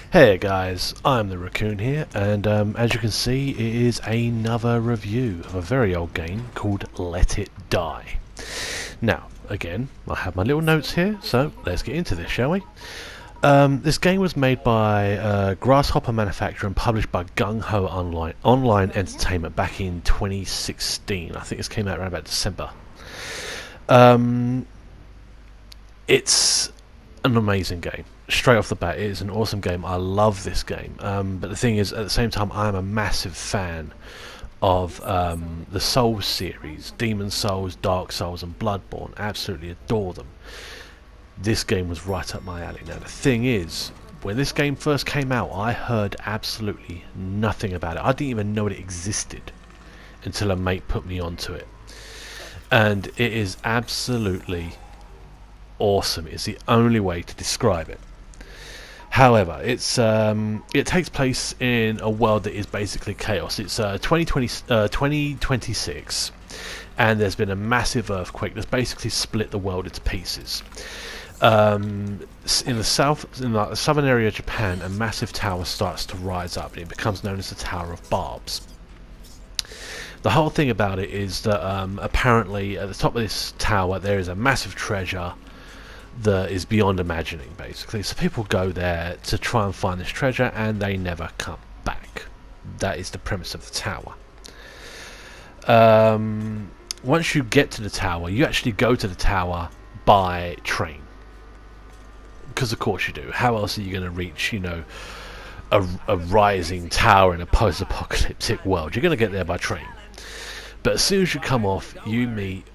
Hey guys, I'm the Raccoon here, and as you can see, it is another review of a very old game called Let It Die. Now, again, I have my little notes here, so let's get into this, shall we? This game was made by Grasshopper Manufacturer and published by Gung Ho Online Entertainment back in 2016. I think this came out around about December. It's an amazing game. Straight off the bat, it is an awesome game. I love this game. But the thing is, at the same time, I am a massive fan of the Souls series. Demon Souls, Dark Souls and Bloodborne. Absolutely adore them. This game was right up my alley. Now the thing is, when this game first came out, I heard absolutely nothing about it. I didn't even know it existed until a mate put me onto it. And it is absolutely awesome. It's the only way to describe it. However, it takes place in a world that is basically chaos. It's 2026, and there's been a massive earthquake that's basically split the world into pieces. In the southern area of Japan, a massive tower starts to rise up, and it becomes known as the Tower of Barbs. The whole thing about it is that apparently at the top of this tower there is a massive treasure that is beyond imagining, basically. So people go there to try and find this treasure, and they never come back. That is the premise of the tower. Once you get to the tower, you actually go to the tower by train, because of course you do. How else are you going to reach, you know, a rising tower in a post-apocalyptic world? You're going to get there by train. But as soon as you come off, you meet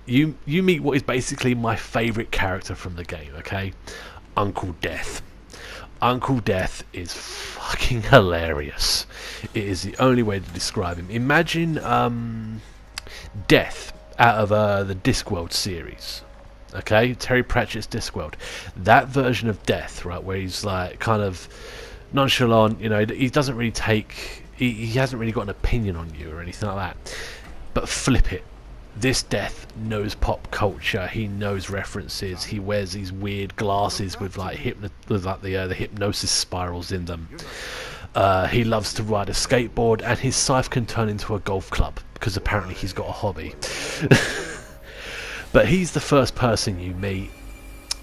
you meet what is basically my favourite character from the game, okay? Uncle Death. Uncle Death is fucking hilarious. It is the only way to describe him. Imagine Death out of the Discworld series. Okay, Terry Pratchett's Discworld. That version of Death, right, where he's like kind of nonchalant, you know, he doesn't really take he hasn't really got an opinion on you or anything like that. But flip it. This Death knows pop culture. He knows references. He wears these weird glasses with like the hypnosis spirals in them. He loves to ride a skateboard, and his scythe can turn into a golf club because apparently he's got a hobby. But he's the first person you meet,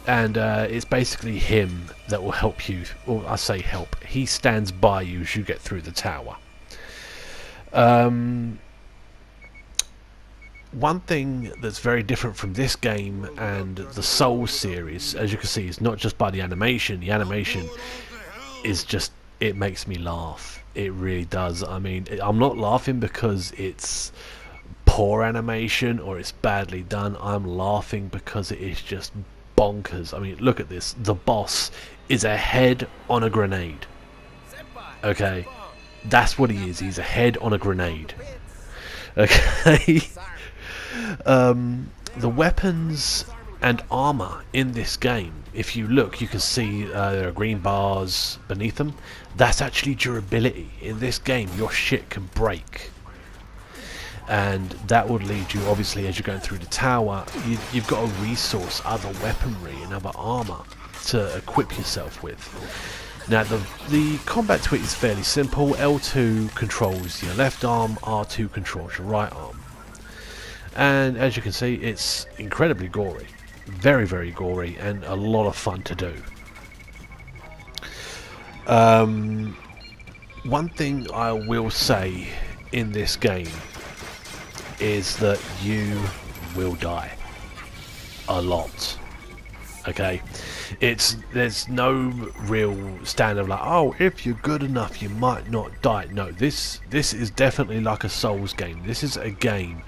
and it's basically him that will help you. Or I say help. He stands by you as you get through the tower. One thing that's very different from this game and the Souls series, as you can see, is not just by the animation. The animation is just, it makes me laugh. It really does. I mean, I'm not laughing because it's poor animation or it's badly done. I'm laughing because it is just bonkers. I mean, look at this. The boss is a head on a grenade. Okay? That's what he is. He's a head on a grenade. Okay? The weapons and armor in this game, if you look, you can see there are green bars beneath them. That's actually durability. In this game, your shit can break, and that would lead you, obviously, as you're going through the tower, you've got to resource other weaponry and other armor to equip yourself with. Now the combat to it is fairly simple. L2 controls your left arm, R2 controls your right arm. And as you can see, it's incredibly gory. Very, very gory, and a lot of fun to do. One thing I will say in this game is that you will die. A lot. Okay? There's no real standard like, oh, if you're good enough you might not die. No, this is definitely like a Souls game. This is a game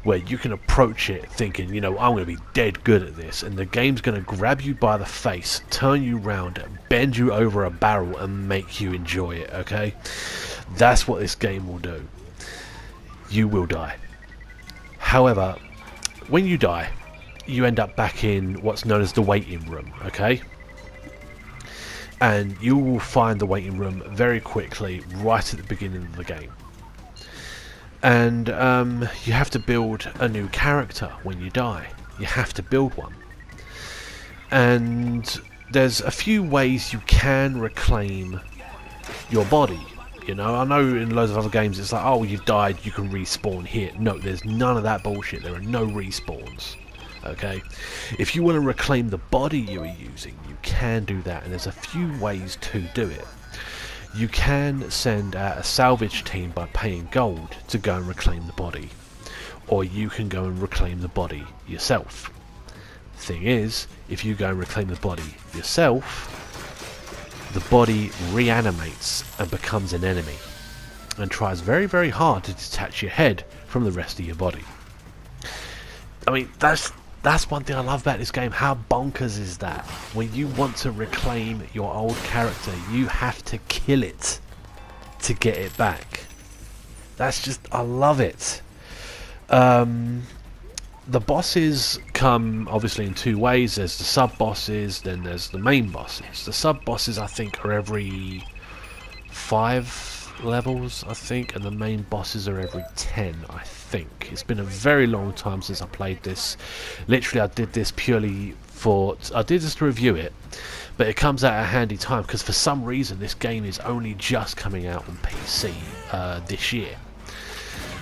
where you can approach it thinking, you know, I'm going to be dead good at this, and the game's going to grab you by the face, turn you round, bend you over a barrel and make you enjoy it, okay? That's what this game will do. You will die. However, when you die, you end up back in what's known as the waiting room, okay? And you will find the waiting room very quickly, right at the beginning of the game. And you have to build a new character when you die. You have to build one. And there's a few ways you can reclaim your body. You know, I know in loads of other games it's like, oh, you've died, you can respawn here. No, there's none of that bullshit. There are no respawns. Okay, if you want to reclaim the body you are using, you can do that, and there's a few ways to do it. You can send out a salvage team by paying gold to go and reclaim the body, or you can go and reclaim the body yourself. Thing is, if you go and reclaim the body yourself, the body reanimates and becomes an enemy, and tries very, very hard to detach your head from the rest of your body. I mean, that's one thing I love about this game. How bonkers is that? When you want to reclaim your old character, you have to kill it to get it back. That's just, I love it. The bosses come obviously in two ways. There's the sub-bosses, then there's the main bosses. The sub-bosses, I think, are every 5 levels, I think, and the main bosses are every 10, I think. It's been a very long time since I played this. Literally, I did this purely for... I did this to review it, but it comes at a handy time, because for some reason this game is only just coming out on PC this year.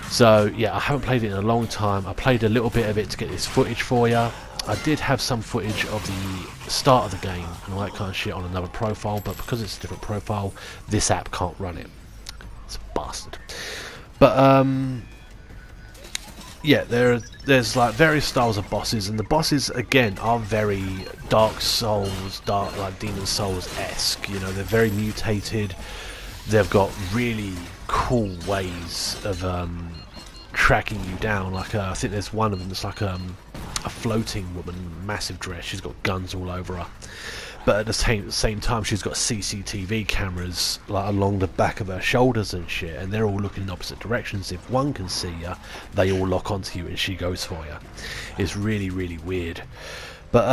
So yeah, I haven't played it in a long time. I played a little bit of it to get this footage for you. I did have some footage of the start of the game and all that kind of shit on another profile, but because it's a different profile, this app can't run it. It's a bastard. But yeah, there's like various styles of bosses, and the bosses again are very Dark Souls, like Demon Souls-esque. You know, they're very mutated. They've got really cool ways of tracking you down. Like I think there's one of them that's like a floating woman, massive dress. She's got guns all over her, but at the same time she's got CCTV cameras like along the back of her shoulders and shit, and they're all looking in opposite directions. If one can see you, they all lock onto you and she goes for you. It's really, really weird. But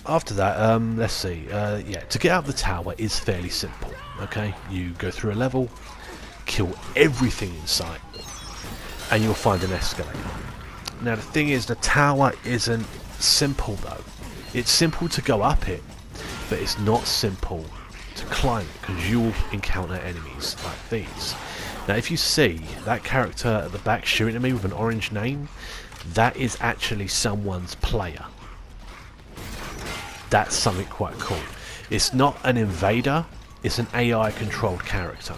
after that, let's see, yeah, to get out of the tower is fairly simple. Okay, you go through a level, kill everything in sight, and you'll find an escalator. Now the thing is, the tower isn't simple though. It's simple to go up it, but it's not simple to climb it, because you'll encounter enemies like these. Now if you see that character at the back shooting at me with an orange name, that is actually someone's player. That's something quite cool. It's not an invader, it's an AI controlled character.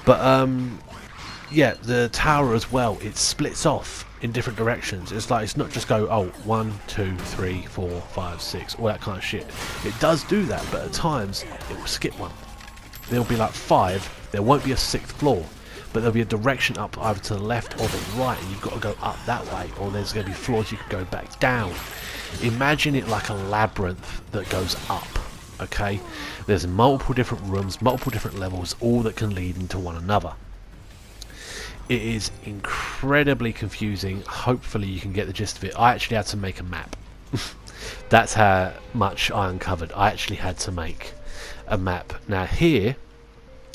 But yeah, the tower as well, it splits off in different directions. It's like, it's not just go, oh, 1, 2, 3, 4, 5, 6, all that kind of shit. It does do that, but at times it will skip one. There'll be like 5, there won't be a 6th floor, but there'll be a direction up either to the left or the right, and you've got to go up that way, or there's going to be floors you can go back down. Imagine it like a labyrinth that goes up. Okay, there's multiple different rooms, multiple different levels, all that can lead into one another. It is incredibly confusing. Hopefully you can get the gist of it. I actually had to make a map. That's how much I uncovered. I actually had to make a map. Now here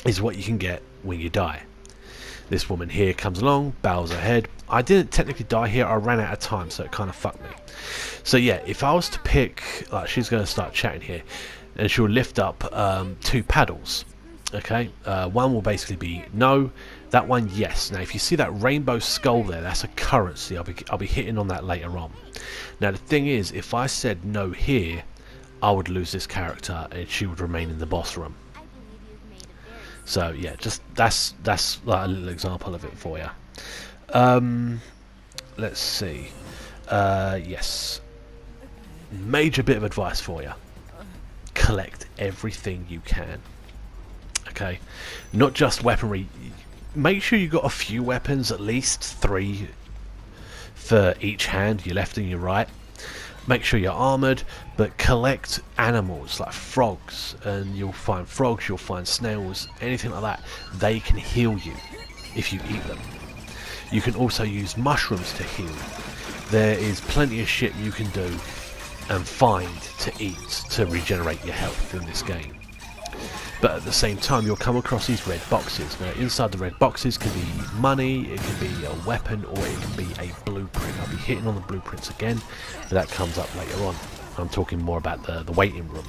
is what you can get when you die. This woman here comes along, bows her head. I didn't technically die here, I ran out of time, so it kind of fucked me. So yeah, if I was to pick, like, she's going to start chatting here, and she'll lift up 2 paddles. Okay, one will basically be no, that one yes. Now if you see that rainbow skull there, that's a currency. I'll be hitting on that later on. Now the thing is, if I said no here, I would lose this character and she would remain in the boss room. So yeah, just that's like a little example of it for you. Let's see. Yes, major bit of advice for you: collect everything you can. Okay, not just weaponry. Make sure you got a few weapons, at least 3 for each hand, your left and your right. Make sure you're armoured, but collect animals like frogs, and you'll find frogs, you'll find snails, anything like that. They can heal you if you eat them. You can also use mushrooms to heal. There is plenty of shit you can do and find to eat to regenerate your health in this game. But at the same time, you'll come across these red boxes. Now inside the red boxes can be money, it can be a weapon, or it can be a blueprint. I'll be hitting on the blueprints again, but that comes up later on. I'm talking more about the waiting room.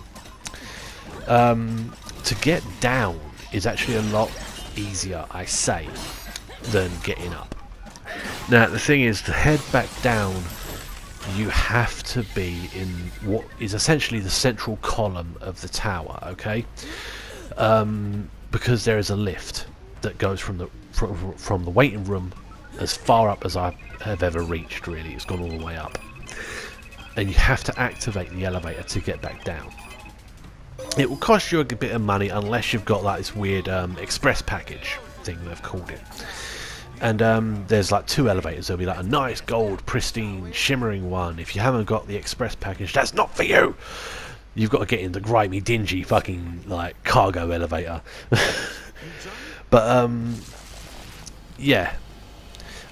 To get down is actually a lot easier, I say, than getting up. Now the thing is, to head back down, you have to be in what is essentially the central column of the tower, okay? Because there is a lift that goes from the waiting room as far up as I have ever reached, really. It's gone all the way up. And you have to activate the elevator to get back down. It will cost you a bit of money unless you've got like this weird express package thing they've called it. And there's like 2 elevators. There'll be like a nice gold, pristine, shimmering one. If you haven't got the express package, that's not for you. You've got to get in the grimy, dingy, fucking like cargo elevator. But yeah,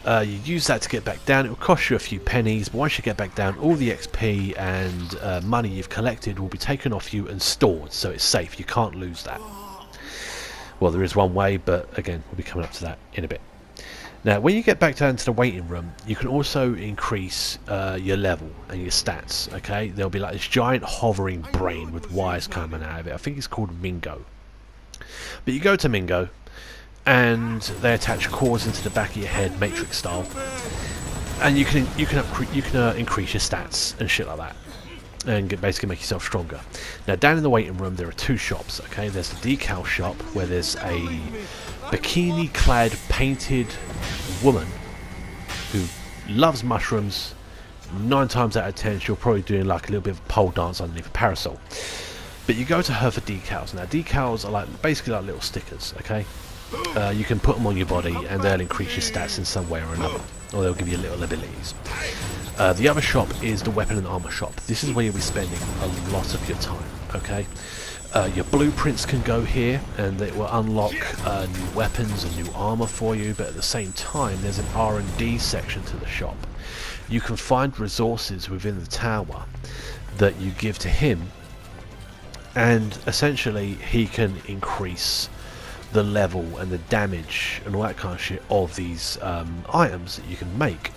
you use that to get back down. It will cost you a few pennies, but once you get back down, all the XP and money you've collected will be taken off you and stored, so it's safe. You can't lose that. Well, there is one way, but again, we'll be coming up to that in a bit. Now, when you get back down to the waiting room, you can also increase your level and your stats, okay? There'll be like this giant hovering brain with wires coming out of it. I think it's called Mingo. But you go to Mingo, and they attach cords into the back of your head, Matrix style, and you can increase your stats and shit like that, and basically make yourself stronger. Now, down in the waiting room, there are 2 shops, okay? There's the decal shop, where there's a bikini-clad, painted woman who loves mushrooms. 9 times out of 10, she'll probably do like a little bit of a pole dance underneath a parasol. But you go to her for decals. Now, decals are like basically like little stickers, okay? You can put them on your body, and they'll increase your stats in some way or another, or they'll give you little abilities. The other shop is the weapon and armor shop. This is where you'll be spending a lot of your time, okay? Your blueprints can go here, and it will unlock new weapons and new armor for you, but at the same time there's an R&D section to the shop. You can find resources within the tower that you give to him, and essentially he can increase the level and the damage and all that kind of shit of these items that you can make.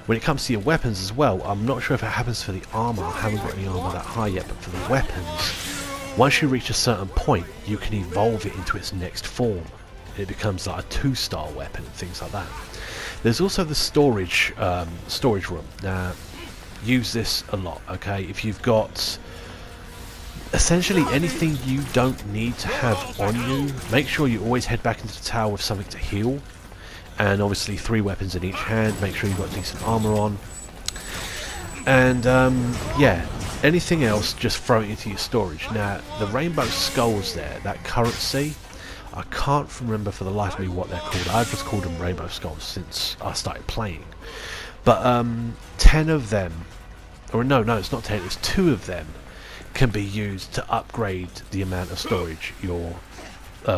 When it comes to your weapons as well, I'm not sure if it happens for the armor. I haven't got any armor that high yet, but for the weapons, once you reach a certain point, you can evolve it into its next form. It becomes like a 2-star weapon and things like that. There's also the storage room. Now, use this a lot, okay? If you've got essentially anything you don't need to have on you, make sure you always head back into the tower with something to heal. And obviously 3 weapons in each hand. Make sure you've got decent armor on. And yeah, anything else, just throw it into your storage. Now, the rainbow skulls there, that currency, I can't remember for the life of me what they're called. I've just called them rainbow skulls since I started playing. But 10 of them, or no, it's not 10, it's 2 of them can be used to upgrade the amount of storage your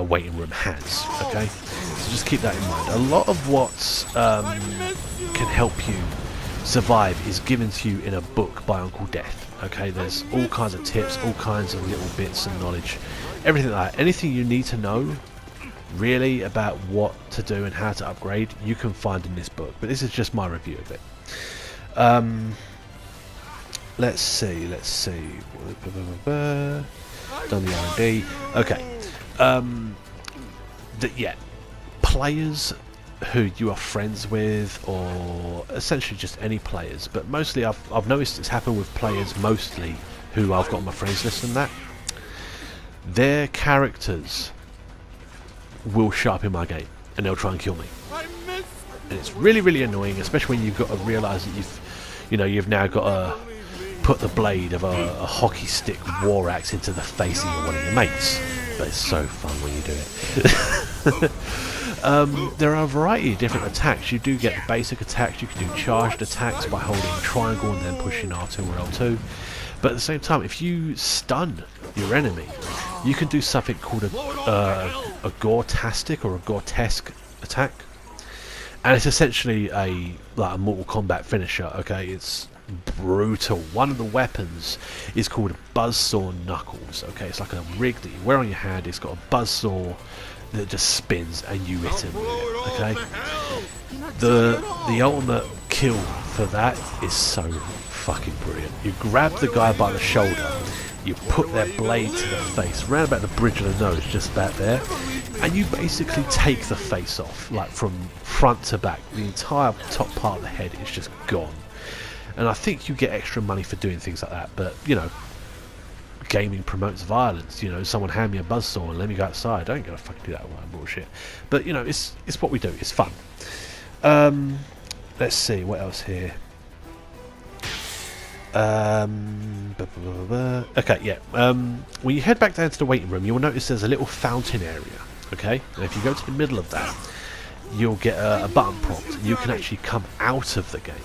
waiting room has, okay? So just keep that in mind. A lot of what can help you survive is given to you in a book by Uncle Death, okay? There's all kinds of tips, all kinds of little bits and knowledge, everything like that. Anything you need to know really about what to do and how to upgrade, you can find in this book, but this is just my review of it. Let's see. Done the R&D. Okay. Yeah, players who you are friends with, or essentially just any players, but mostly I've noticed it's happened with players mostly who I've got on my friends list and that. Their characters will show up in my game and they'll try and kill me. And it's really, really annoying, especially when you've got to realise that you've now got to put the blade of a hockey stick war axe into the face of one of your mates. But it's so fun when you do it. There are a variety of different attacks. You do get the basic attacks. You can do charged attacks by holding triangle and then pushing R2 or L2. But at the same time, if you stun your enemy, you can do something called a gore-tastic or a gore-tesque attack. And it's essentially a Mortal Kombat finisher, okay? It's brutal. One of the weapons is called a buzzsaw knuckles, okay? It's like a rig that you wear on your hand. It's got a buzzsaw that just spins and you hit him with it, okay? The ultimate kill for that is so fucking brilliant. You grab the guy by the shoulder, you put their blade to the face, round about the bridge of the nose, just about there, and you basically take the face off, like from front to back. The entire top part of the head is just gone. And I think you get extra money for doing things like that, but, you know, gaming promotes violence. You know, someone hand me a buzzsaw and let me go outside. I ain't gonna fucking do that one bullshit. But, you know, it's what we do. It's fun. Let's see, what else here? Okay, yeah. When you head back down to the waiting room, you'll notice there's a little fountain area. Okay, and if you go to the middle of that, you'll get a button prompt. You can actually come out of the game.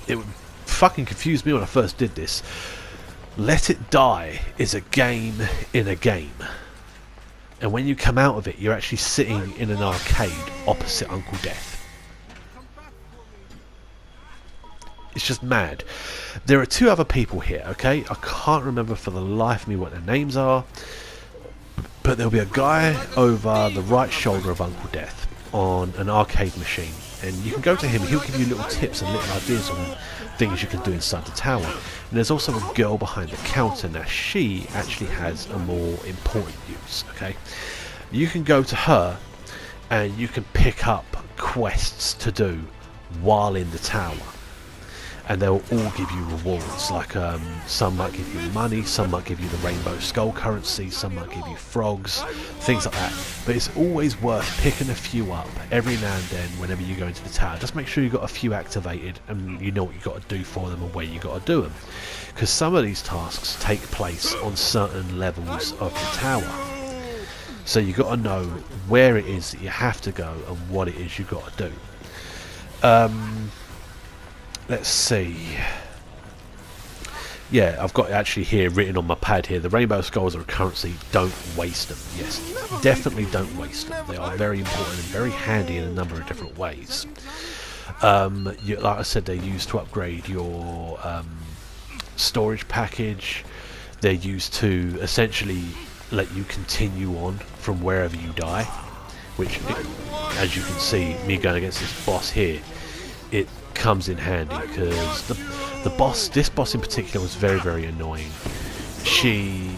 It would fucking confuse me when I first did this. Let It Die is a game in a game, and when you come out of it, you're actually sitting in an arcade opposite Uncle Death. It's just mad. There are two other people here, okay? I can't remember for the life of me what their names are, but there'll be a guy over the right shoulder of Uncle Death on an arcade machine, and you can go to him. He'll give you little tips and little ideas on things you can do inside the tower. And there's also a girl behind the counter. Now she actually has a more important use, okay? You can go to her and you can pick up quests to do while in the tower, and they'll all give you rewards. Like some might give you money, some might give you the rainbow skull currency, some might give you frogs, things like that. But it's always worth picking a few up every now and then whenever you go into the tower. Just make sure you've got a few activated and you know what you've got to do for them and where you've got to do them, because some of these tasks take place on certain levels of the tower, so you've got to know where it is that you have to go and what it is you've got to do. Let's see. Yeah, I've got actually here written on my pad here, the rainbow skulls are a currency, don't waste them. Yes, definitely don't waste them. They are very important and very handy in a number of different ways. Like I said, they're used to upgrade your storage package. They're used to essentially let you continue on from wherever you die, which, as you can see, me going against this boss here, it comes in handy, because this boss in particular was very, very annoying. She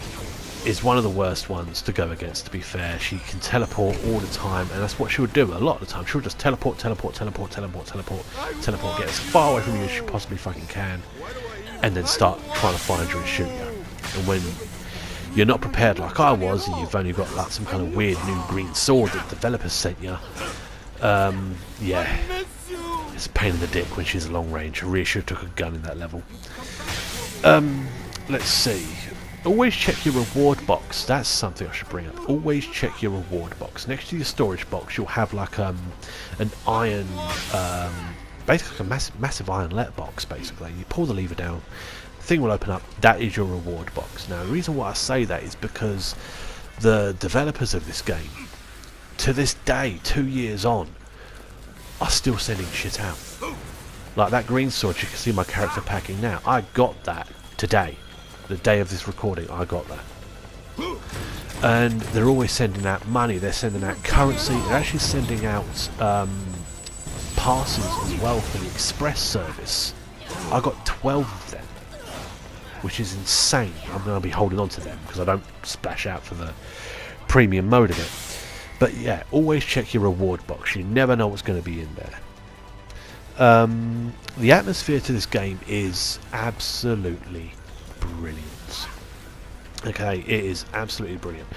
is one of the worst ones to go against, to be fair. She can teleport all the time, and that's what she would do a lot of the time. She would just teleport, get as far away from you as she possibly fucking can, and then start trying to find you and shoot you. And when you're not prepared like I was, and you've only got like some kind of weird new green sword that the developers sent you, yeah, it's a pain in the dick when she's a long range. I really should have took a gun in that level. Let's see. Always check your reward box. That's something I should bring up. Always check your reward box. Next to your storage box, you'll have like an iron, basically a massive iron letterbox. Basically, you pull the lever down, the thing will open up. That is your reward box. Now, the reason why I say that is because the developers of this game, to this day, 2 years on, are still sending shit out. Like that green sword you can see my character packing now. I got that today. The day of this recording, I got that. And they're always sending out money, they're sending out currency, they're actually sending out parcels as well for the express service. I got 12 of them, which is insane. I'm going to be holding on to them because I don't splash out for the premium mode of it. But yeah, always check your reward box. You never know what's going to be in there. The atmosphere to this game is absolutely brilliant. Okay, it is absolutely brilliant.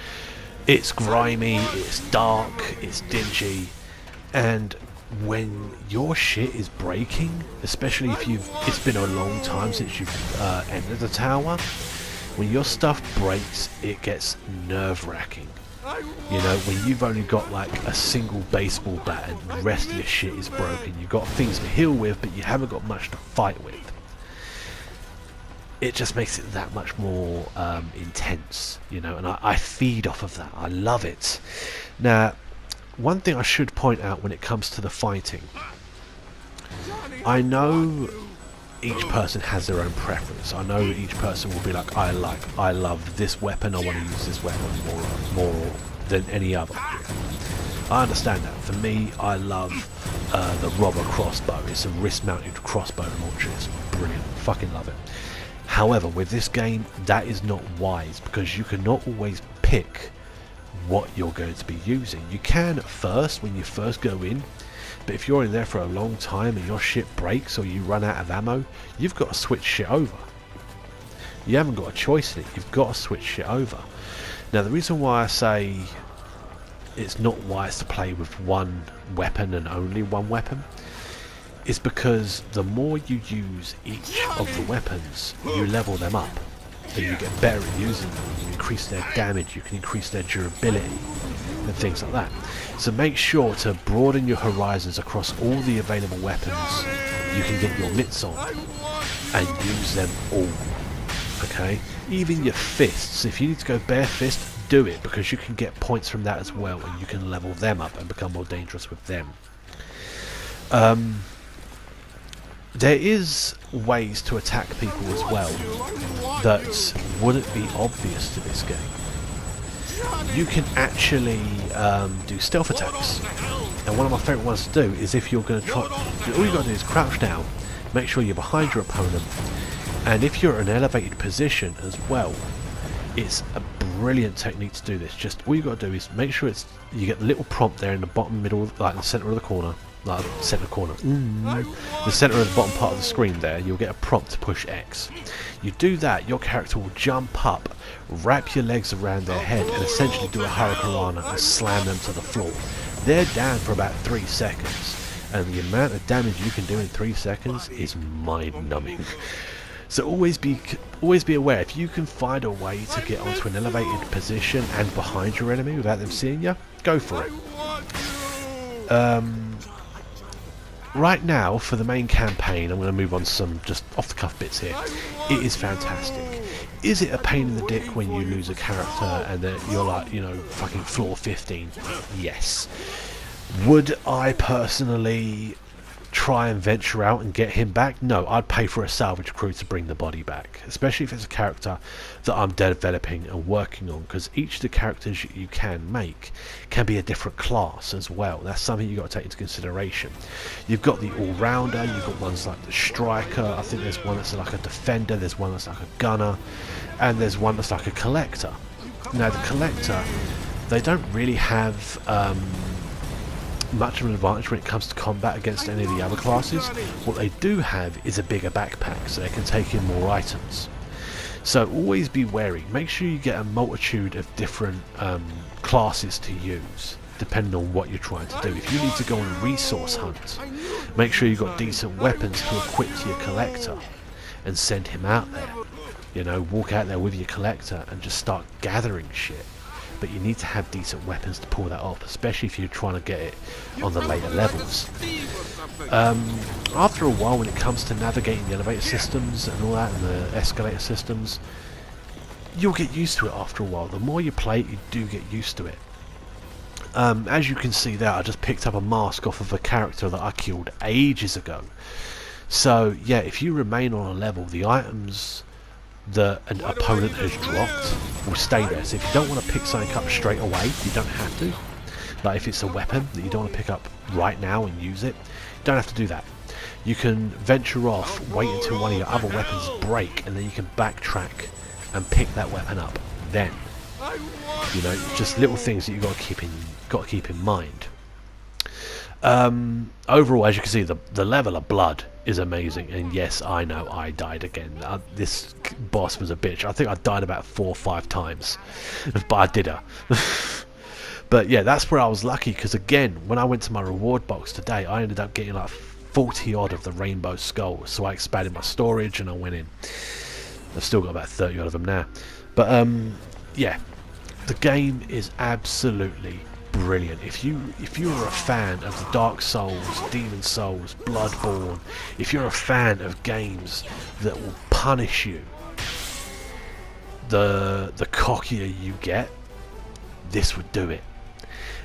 It's grimy, it's dark, it's dingy, and when your shit is breaking, especially if it's been a long time since you've entered the tower, when your stuff breaks, it gets nerve-wracking. You know, when you've only got like a single baseball bat and the rest of your shit is broken, you've got things to heal with, but you haven't got much to fight with. It just makes it that much more intense, you know, and I feed off of that. I love it. Now, one thing I should point out when it comes to the fighting, I know each person has their own preference. I know each person will be like, I love this weapon, I want to use this weapon more than any other. I understand that. For me, I love the robber crossbow. It's a wrist-mounted crossbow launcher. It's brilliant. Fucking love it. However, with this game, that is not wise because you cannot always pick what you're going to be using. You can at first when you first go in, but if you're in there for a long time and your shit breaks or you run out of ammo, you've got to switch shit over. You haven't got a choice in it. You've got to switch shit over. Now, the reason why I say it's not wise to play with one weapon and only one weapon is because the more you use each of the weapons, you level them up and you get better at using them. You increase their damage, you can increase their durability and things like that. So make sure to broaden your horizons across all the available weapons you can get your mitts on and use them all. Okay, even your fists. If you need to go bare fist, do it because you can get points from that as well, and you can level them up and become more dangerous with them. There is ways to attack people as well that wouldn't be obvious to this game. You can actually do stealth attacks, and one of my favourite ones to do is if you're going to try. All you got to do is crouch down, make sure you're behind your opponent. And if you're in an elevated position as well, it's a brilliant technique to do this. Just all you got to do is make sure you get the little prompt there in the bottom middle, like in the centre of the corner, the centre of the bottom part of the screen there. You'll get a prompt to push X. You do that, your character will jump up, wrap your legs around their head, and essentially do a hurricanrana and slam them to the floor. They're down for about 3 seconds, and the amount of damage you can do in 3 seconds is mind-numbing. So always be aware, if you can find a way to get onto an elevated position and behind your enemy without them seeing you, go for it. Right now, for the main campaign, I'm going to move on to some just off-the-cuff bits here. It is fantastic. Is it a pain in the dick when you lose a character and that you're like, you know, fucking floor 15? Yes. Would I personally try and venture out and get him back? No, I'd pay for a salvage crew to bring the body back, especially if it's a character that I'm developing and working on, because each of the characters you can make can be a different class as well. That's something you've got to take into consideration. You've got the all-rounder, you've got ones like the striker, I think there's one that's like a defender, there's one that's like a gunner, and there's one that's like a collector. Now the collector, they don't really have much of an advantage when it comes to combat against any of the other classes. What they do have is a bigger backpack, so they can take in more items. So always be wary. Make sure you get a multitude of different classes to use, depending on what you're trying to do. If you need to go on a resource hunt, make sure you've got decent weapons to equip to your collector and send him out there. You know, walk out there with your collector and just start gathering shit. But you need to have decent weapons to pull that off, especially if you're trying to get it on the later levels. After a while, when it comes to navigating the elevator systems and all that, and the escalator systems, you'll get used to it after a while. The more you play it, you do get used to it. As you can see there, I just picked up a mask off of a character that I killed ages ago. So yeah, if you remain on a level, the items that an opponent has dropped will stay there. So if you don't want to pick something up straight away, you don't have to. Like if it's a weapon that you don't want to pick up right now and use it, you don't have to do that. You can venture off, wait until one of your other weapons break, and then you can backtrack and pick that weapon up then. You know, just little things that you've got to keep in mind. Overall, as you can see, the level of blood is amazing, and yes, I know I died again. This boss was a bitch. I think I died about 4 or 5 times, but I did her. But yeah, that's where I was lucky, because again, when I went to my reward box today, I ended up getting like 40 odd of the rainbow skulls, so I expanded my storage and I went in. I've still got about 30 odd of them now. But yeah, the game is absolutely brilliant. If you're a fan of the Dark Souls, Demon Souls, Bloodborne, if you're a fan of games that will punish you, the cockier you get, this would do it.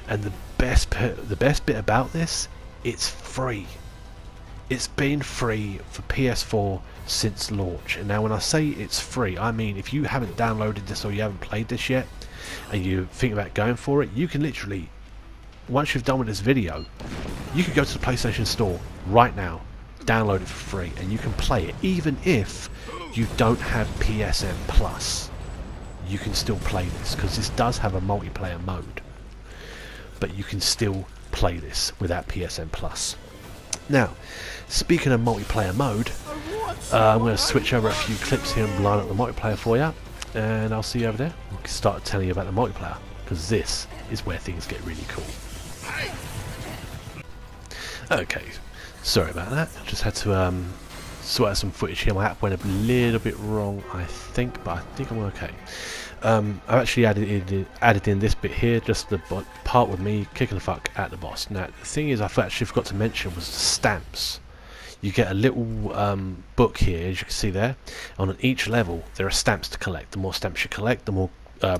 And the best bit about this, it's free. It's been free for PS4 since launch. And now when I say it's free, I mean if you haven't downloaded this or you haven't played this yet and you think about going for it, you can literally once you've done with this video, you can go to the PlayStation Store right now, download it for free, and you can play it even if you don't have PSN Plus. You can still play this because this does have a multiplayer mode, but you can still play this without PSN Plus. Now, speaking of multiplayer mode, I'm going to switch over a few clips here and line up the multiplayer for you, and I'll see you over there. We can start telling you about the multiplayer, because this is where things get really cool. Okay, sorry about that. Just had to sort out some footage here. My app went a little bit wrong, I think, but I think I'm okay. I've actually added in this bit here, just the part with me kicking the fuck at the boss. Now, the thing is, I actually forgot to mention was the stamps. You get a little book here, as you can see there. On each level, there are stamps to collect. The more stamps you collect, the more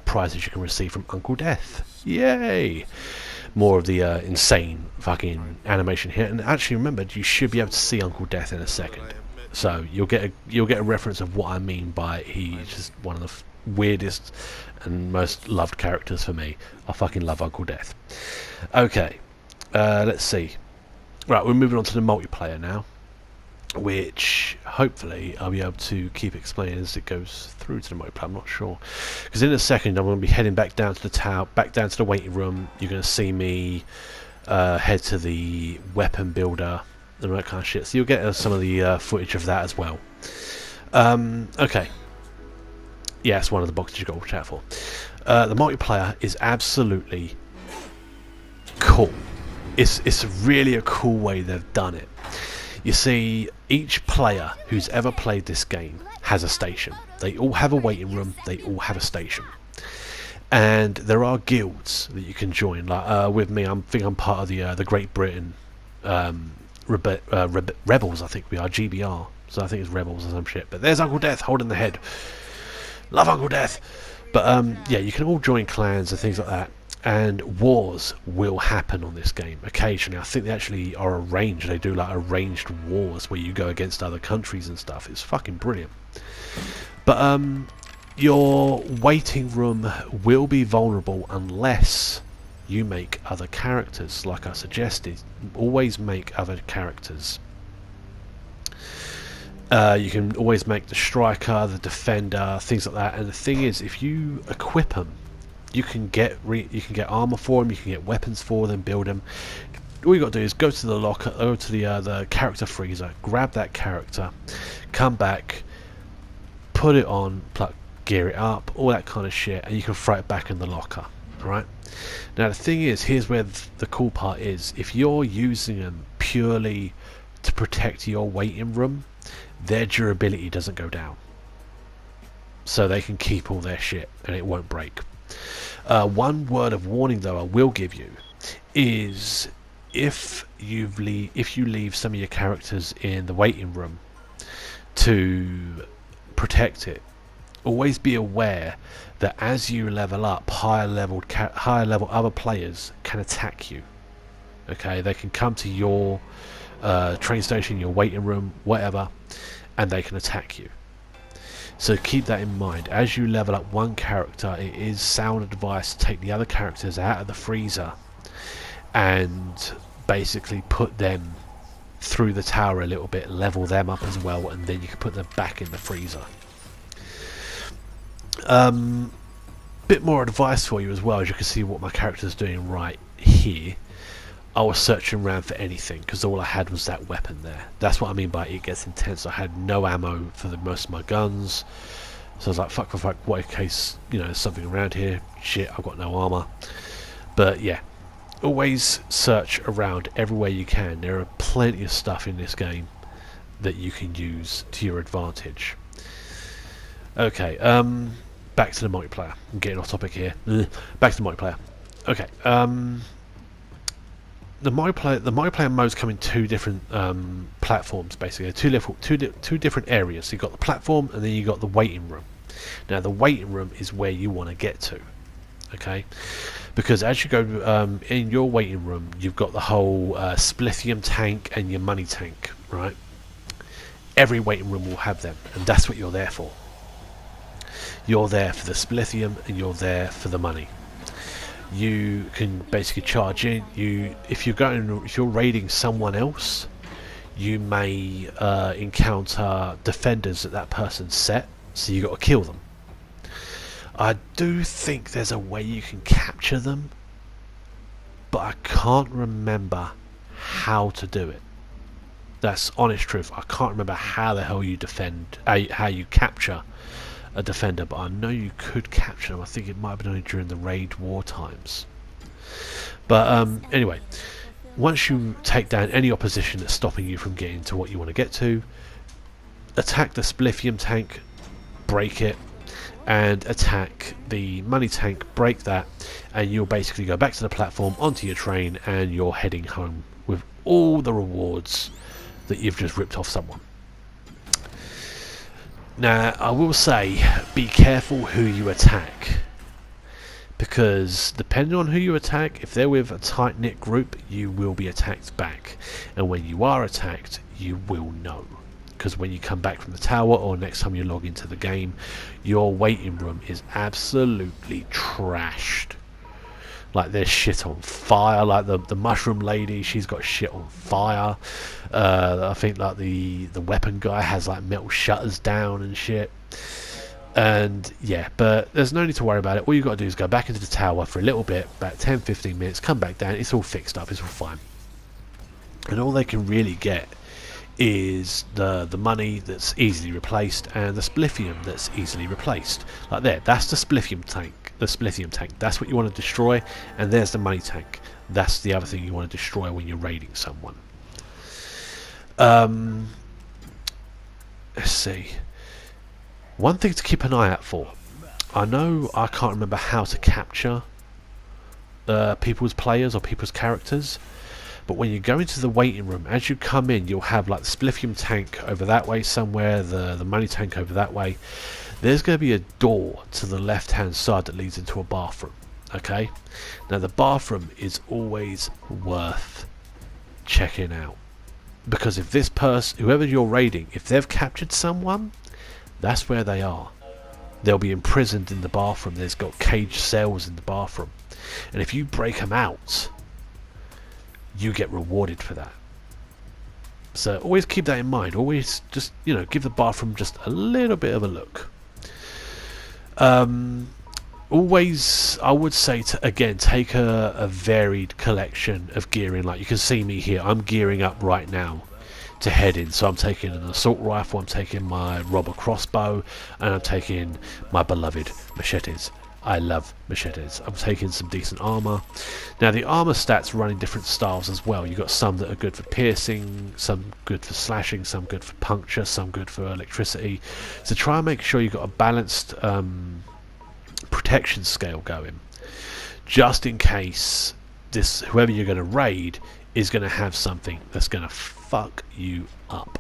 prizes you can receive from Uncle Death. Yay! More of the insane fucking animation here. And actually, remember, you should be able to see Uncle Death in a second. So you'll get a reference of what I mean by he's just one of the weirdest and most loved characters for me. I fucking love Uncle Death. Okay, let's see. Right, we're moving on to the multiplayer now, which hopefully I'll be able to keep explaining as it goes through to the multiplayer. I'm not sure, because in a second I'm going to be heading back down to the tower, back down to the waiting room. You're going to see me head to the weapon builder and all that kind of shit, so you'll get some of the footage of that as well. Okay, yeah, it's one of the boxes you've got to watch out for. The multiplayer is absolutely cool. It's really a cool way they've done it. You see, each player who's ever played this game has a station. They all have a waiting room, they all have a station. And there are guilds that you can join. Like with me, I think I'm part of the Great Britain Rebels, I think we are, GBR. So I think it's Rebels or some shit. But there's Uncle Death holding the head. Love Uncle Death! But yeah, you can all join clans and things like that. And wars will happen on this game occasionally. I think they actually are arranged. They do like arranged wars where you go against other countries and stuff. It's fucking brilliant. But your waiting room will be vulnerable unless you make other characters. Like I suggested, always make other characters. You can always make the striker, the defender, things like that. And the thing is, if you equip them, you can get armor for them, you can get weapons for them, build them. All you got to do is go to the locker, go to the character freezer, grab that character, come back, put it on, gear it up, all that kind of shit, and you can throw it back in the locker. Alright? Now the thing is, here's where the cool part is. If you're using them purely to protect your waiting room, their durability doesn't go down. So they can keep all their shit and it won't break. One word of warning though I will give you is if you leave some of your characters in the waiting room to protect it, always be aware that as you level up, higher level other players can attack you. Okay, they can come to your train station, your waiting room, whatever, and they can attack you. So keep that in mind. As you level up one character, it is sound advice to take the other characters out of the freezer and basically put them through the tower a little bit, level them up as well, and then you can put them back in the freezer. Bit more advice for you as well. As you can see what my character's doing right here, I was searching around for anything because all I had was that weapon there. That's what I mean by it gets intense. I had no ammo for most of my guns, so I was like, fuck, what in case, you know, there's something around here. Shit, I've got no armor. But yeah, always search around everywhere you can. There are plenty of stuff in this game that you can use to your advantage. Okay, back to the multiplayer. I'm getting off topic here. Back to the multiplayer. Okay, the multiplayer modes come in two different platforms, basically. Two different areas. So you've got the platform and then you've got the waiting room. Now the waiting room is where you want to get to, okay? Because as you go in your waiting room, you've got the whole splithium tank and your money tank, right? Every waiting room will have them, and that's what you're there for. You're there for the splithium and you're there for the money. you can basically charge in. If you're raiding someone else, you may encounter defenders that person's set, so you got to kill them. I do think there's a way you can capture them, but I can't remember how to do it. That's honest truth. I can't remember how the hell you how you capture a defender, but I know you could capture them. I think it might have been only during the raid war times. But anyway, once you take down any opposition that's stopping you from getting to what you want to get to, attack the spliffium tank, break it, and attack the money tank, break that, and you'll basically go back to the platform, onto your train, and you're heading home with all the rewards that you've just ripped off someone. Now, I will say, be careful who you attack, because depending on who you attack, if they're with a tight-knit group, you will be attacked back, and when you are attacked, you will know, because when you come back from the tower or next time you log into the game, your waiting room is absolutely trashed. Like, there's shit on fire. Like the mushroom lady, she's got shit on fire. I think like the weapon guy has like metal shutters down and shit. And yeah, but there's no need to worry about it. All you've got to do is go back into the tower for a little bit, about 10-15 minutes, come back down. It's all fixed up, it's all fine. And all they can really get is the money that's easily replaced and the spliffium that's easily replaced. Like there, that's the spliffium tank. The spliffium tank, that's what you want to destroy, and there's the money tank. That's the other thing you want to destroy when you're raiding someone. Let's see. One thing to keep an eye out for. I know I can't remember how to capture people's players or people's characters, but when you go into the waiting room, as you come in, you'll have like the spliffium tank over that way somewhere, the money tank over that way. There's going to be a door to the left hand side that leads into a bathroom. Okay, now the bathroom is always worth checking out, because if this person, whoever you're raiding, if they've captured someone, that's where they are. They'll be imprisoned in the bathroom. There's got caged cells in the bathroom, and if you break them out, you get rewarded for that. So always keep that in mind. Always just, give the bathroom just a little bit of a look. Always, I would say to again take a varied collection of gearing. Like you can see me here, I'm gearing up right now to head in. So I'm taking an assault rifle, I'm taking my robber crossbow, and I'm taking my beloved machetes. I love machetes. I'm taking some decent armor. Now the armor stats run in different styles as well. You've got some that are good for piercing, some good for slashing, some good for puncture, some good for electricity. So try and make sure you've got a balanced protection scale going, just in case whoever you're going to raid is going to have something that's going to fuck you up.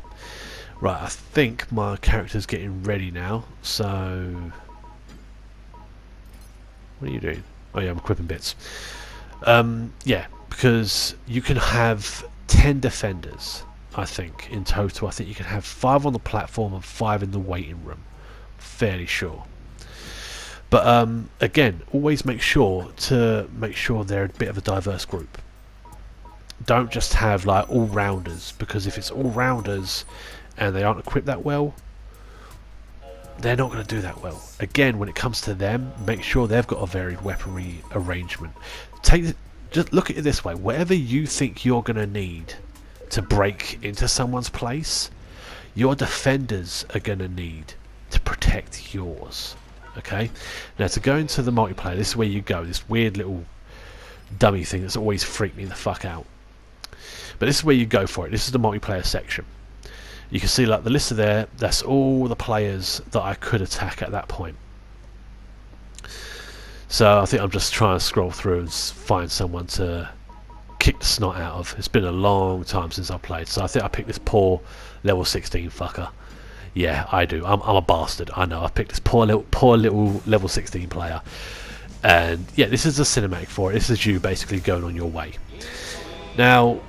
Right, I think my character's getting ready now, so what are you doing? Oh yeah, I'm equipping bits. Yeah, because you can have 10 defenders, I think, in total. I think you can have 5 on the platform and 5 in the waiting room. Fairly sure. But again, always make sure they're a bit of a diverse group. Don't just have like all-rounders, because if it's all-rounders and they aren't equipped that well, they're not going to do that well. Again, when it comes to them, make sure they've got a varied weaponry arrangement. Just look at it this way: whatever you think you're going to need to break into someone's place, your defenders are going to need to protect yours. Okay? Now, to go into the multiplayer, this is where you go. This weird little dummy thing that's always freaked me the fuck out. But this is where you go for it. This is the multiplayer section. You can see like the list of there, that's all the players that I could attack at that point. So I think I'm just trying to scroll through and find someone to kick the snot out of. It's been a long time since I played, so I think I picked this poor level 16 fucker. Yeah, I do. I'm a bastard. I know. I picked this poor little level 16 player. And yeah, this is the cinematic for it. This is you basically going on your way. Now,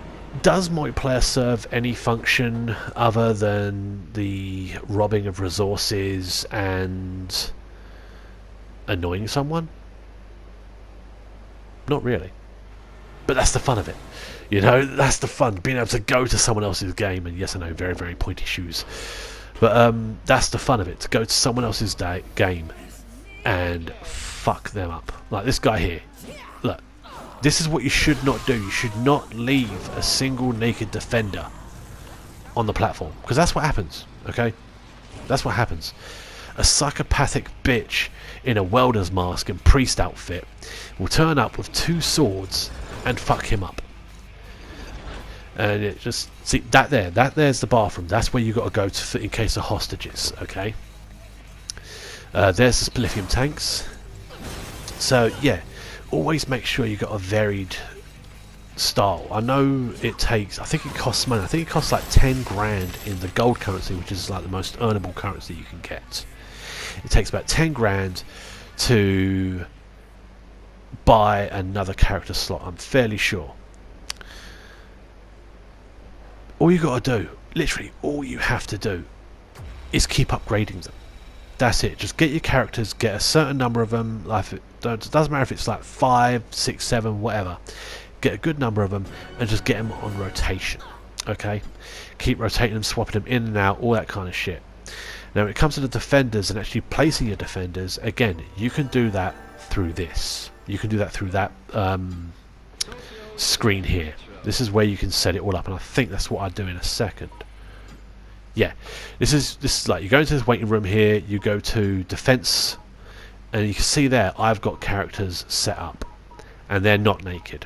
does multiplayer serve any function other than the robbing of resources and annoying someone? Not really. But that's the fun of it. You know, that's the fun, being able to go to someone else's game, and yes, I know, very, very pointy shoes. But that's the fun of it, to go to someone else's game and fuck them up. Like this guy here. Look, this is what you should not do. You should not leave a single naked defender on the platform, because that's what happens, okay? That's what happens. A psychopathic bitch in a welder's mask and priest outfit will turn up with 2 swords and fuck him up. And it just, see, there's the bathroom. That's where you got to go to in case of hostages, okay? There's the splithium tanks. So yeah, always make sure you got a varied style. I know it takes, I think it costs money. I think it costs like 10 grand in the gold currency, which is like the most earnable currency you can get. It takes about 10 grand to buy another character slot, I'm fairly sure. All you got to do, literally all you have to do, is keep upgrading them. That's it. Just get your characters, get a certain number of them. Like it doesn't matter if it's like 5, 6, 7, whatever. Get a good number of them and just get them on rotation. Okay, keep rotating them, swapping them in and out, all that kind of shit. Now, when it comes to the defenders and actually placing your defenders, again, you can do that through this. You can do that through that screen here. This is where you can set it all up, and I think that's what I'll do in a second. Yeah, this is like, you go into this waiting room here, you go to defense, and you can see there I've got characters set up, and they're not naked.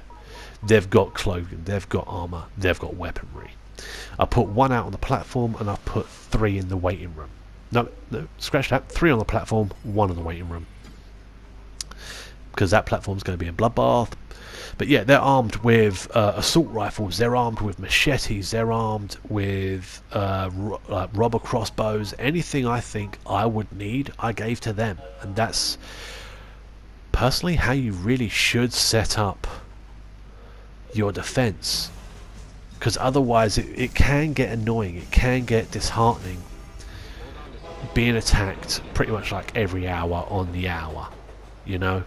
They've got clothing, they've got armor, they've got weaponry. I put 1 out on the platform, and I've put 3 in the waiting room. No, scratch that. 3 on the platform, 1 in the waiting room, because that platform's going to be a bloodbath. But yeah, they're armed with assault rifles, they're armed with machetes, they're armed with robber crossbows. Anything I think I would need, I gave to them. And that's personally how you really should set up your defense, because otherwise it can get annoying, it can get disheartening being attacked pretty much like every hour on the hour, you know.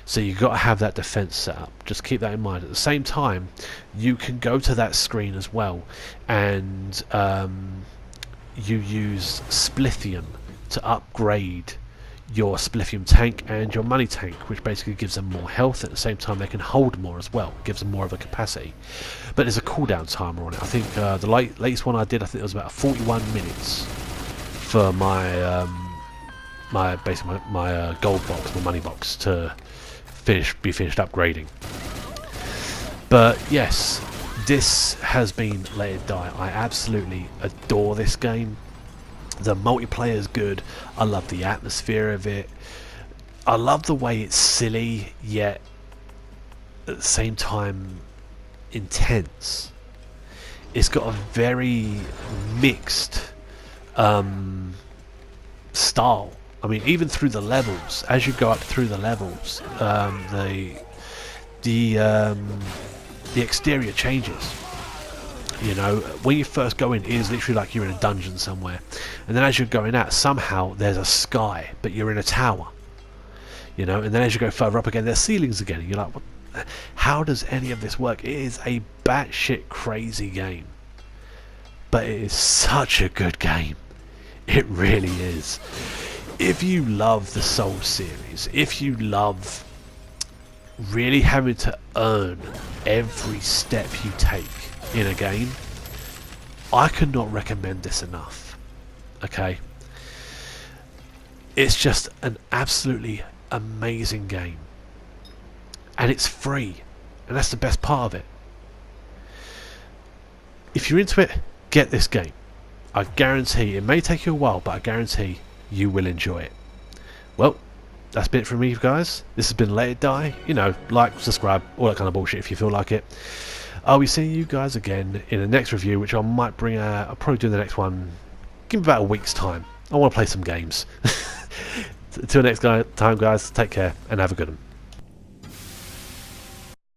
So you've got to have that defense set up. Just keep that in mind. At the same time, you can go to that screen as well, and you use splithium to upgrade your splithium tank and your money tank, which basically gives them more health. At the same time, they can hold more as well. It gives them more of a capacity. But there's a cooldown timer on it. I think the latest one I did, I think it was about 41 minutes for my my gold box, my money box, to be finished upgrading. But yes, this has been Let It Die. I absolutely adore this game. The multiplayer is good. I love the atmosphere of it. I love the way it's silly yet at the same time intense. It's got a very mixed style. I mean, even through the levels, as you go up through the levels, the exterior changes. You know, when you first go in, it is literally like you're in a dungeon somewhere, and then as you're going out, somehow there's a sky, but you're in a tower. You know, and then as you go further up again, there's ceilings again, and you're like, what? How does any of this work? It is a batshit crazy game, but it is such a good game. It really is. If you love the Soul series, if you love really having to earn every step you take in a game, I cannot recommend this enough. Okay, it's just an absolutely amazing game, and it's free, and that's the best part of it. If you're into it, get this game. I guarantee, it may take you a while, but I guarantee you will enjoy it. Well, that's been it from me, guys. This has been Let It Die. You know, like, subscribe, all that kind of bullshit if you feel like it. I'll be seeing you guys again in the next review, which I might bring out. I'll probably do the next one, give me about a week's time. I want to play some games. Until next time, guys, take care and have a good one.